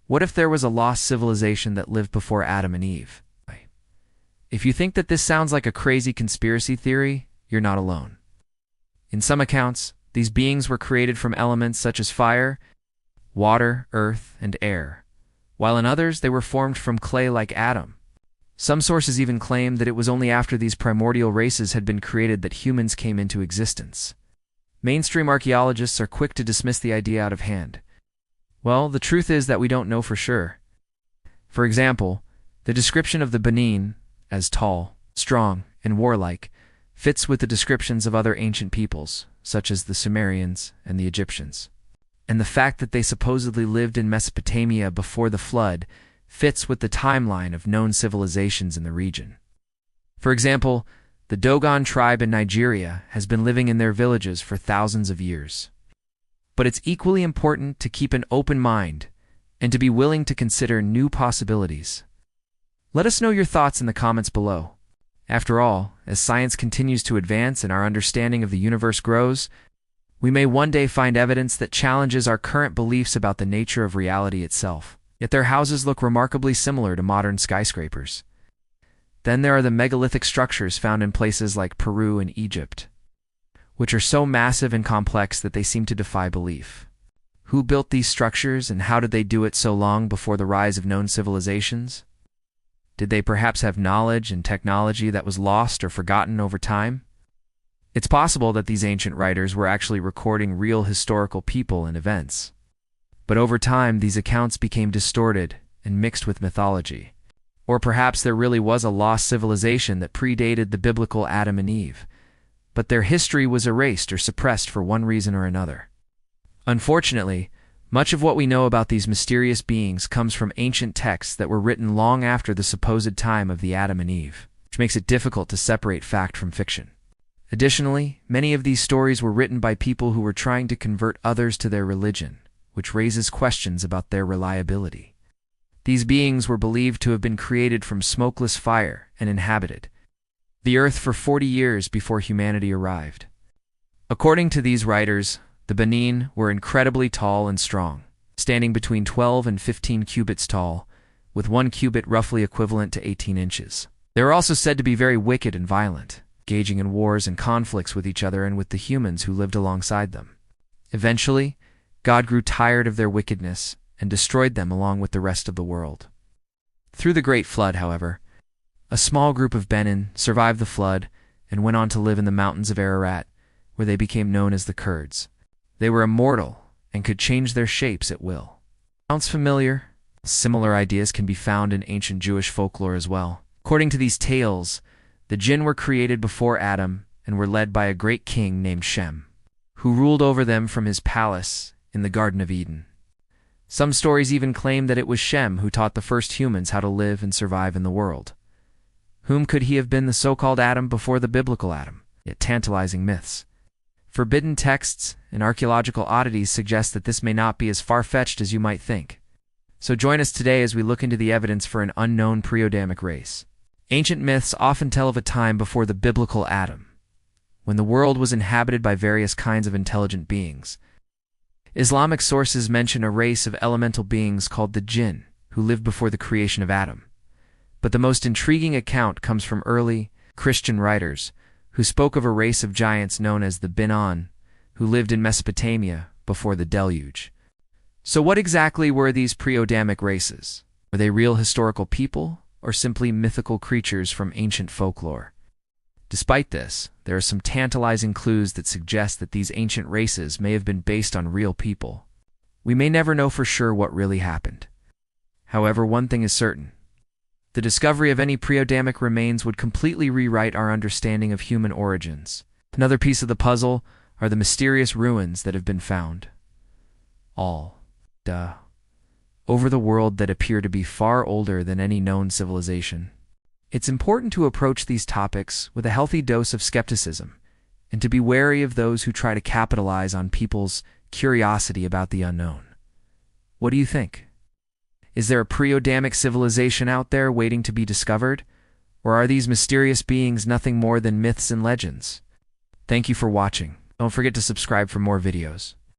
What if there was a lost civilization that lived before Adam and Eve? If you think that this sounds like a crazy conspiracy theory, you're not alone. In some accounts, these beings were created from elements such as fire, water, earth, and air, while in others they were formed from clay like Adam. Some sources even claim that it was only after these primordial races had been created that humans came into existence. Mainstream archaeologists are quick to dismiss the idea out of hand. Well, the truth is that we don't know for sure. For example, the description of the binn as tall, strong, and warlike fits with the descriptions of other ancient peoples, such as the Sumerians and the Egyptians. And the fact that they supposedly lived in Mesopotamia before the flood fits with the timeline of known civilizations in the region. For example, the Dogon tribe in Nigeria has been living in their villages for thousands of years. But it's equally important to keep an open mind and to be willing to consider new possibilities. Let us know your thoughts in the comments below. After all, as science continues to advance and our understanding of the universe grows, we may one day find evidence that challenges our current beliefs about the nature of reality itself. Yet their houses look remarkably similar to modern skyscrapers. Then there are the megalithic structures found in places like Peru and Egypt, which are so massive and complex that they seem to defy belief. Who built these structures, and how did they do it so long before the rise of known civilizations? Did they perhaps have knowledge and technology that was lost or forgotten over time? It's possible that these ancient writers were actually recording real historical people and events. But over time, these accounts became distorted and mixed with mythology. Or perhaps there really was a lost civilization that predated the biblical Adam and Eve, but their history was erased or suppressed for one reason or another. Unfortunately, much of what we know about these mysterious beings comes from ancient texts that were written long after the supposed time of the Adam and Eve, which makes it difficult to separate fact from fiction. Additionally, many of these stories were written by people who were trying to convert others to their religion, which raises questions about their reliability. These beings were believed to have been created from smokeless fire and inhabited the earth for 40 years before humanity arrived. According to these writers, the binn were incredibly tall and strong, standing between 12 and 15 cubits tall, with 1 cubit roughly equivalent to 18 inches. They were also said to be very wicked and violent, engaging in wars and conflicts with each other and with the humans who lived alongside them. Eventually, God grew tired of their wickedness and destroyed them along with the rest of the world. Through the Great Flood, however, a small group of binn survived the flood and went on to live in the mountains of Ararat, where they became known as the Kurds. They were immortal and could change their shapes at will. Sounds familiar? Similar ideas can be found in ancient Jewish folklore as well. According to these tales, the jinn were created before Adam and were led by a great king named Shem, who ruled over them from his palace in the Garden of Eden. Some stories even claim that it was Shem who taught the first humans how to live and survive in the world. Whom could he have been, the so-called Adam before the biblical Adam? Yet tantalizing myths. Forbidden texts and archaeological oddities suggest that this may not be as far-fetched as you might think. So join us today as we look into the evidence for an unknown pre-Adamic race. Ancient myths often tell of a time before the biblical Adam, when the world was inhabited by various kinds of intelligent beings. Islamic sources mention a race of elemental beings called the jinn, who lived before the creation of Adam. But the most intriguing account comes from early Christian writers, who spoke of a race of giants known as the binn, who lived in Mesopotamia before the deluge. So what exactly were these pre-Adamic races? Were they real historical people, or simply mythical creatures from ancient folklore? Despite this, there are some tantalizing clues that suggest that these ancient races may have been based on real people. We may never know for sure what really happened. However, one thing is certain. The discovery of any pre-Adamic remains would completely rewrite our understanding of human origins. Another piece of the puzzle are the mysterious ruins that have been found. Over the world that appear to be far older than any known civilization. It's important to approach these topics with a healthy dose of skepticism, and to be wary of those who try to capitalize on people's curiosity about the unknown. What do you think? Is there a pre-Adamic civilization out there waiting to be discovered? Or are these mysterious beings nothing more than myths and legends? Thank you for watching. Don't forget to subscribe for more videos.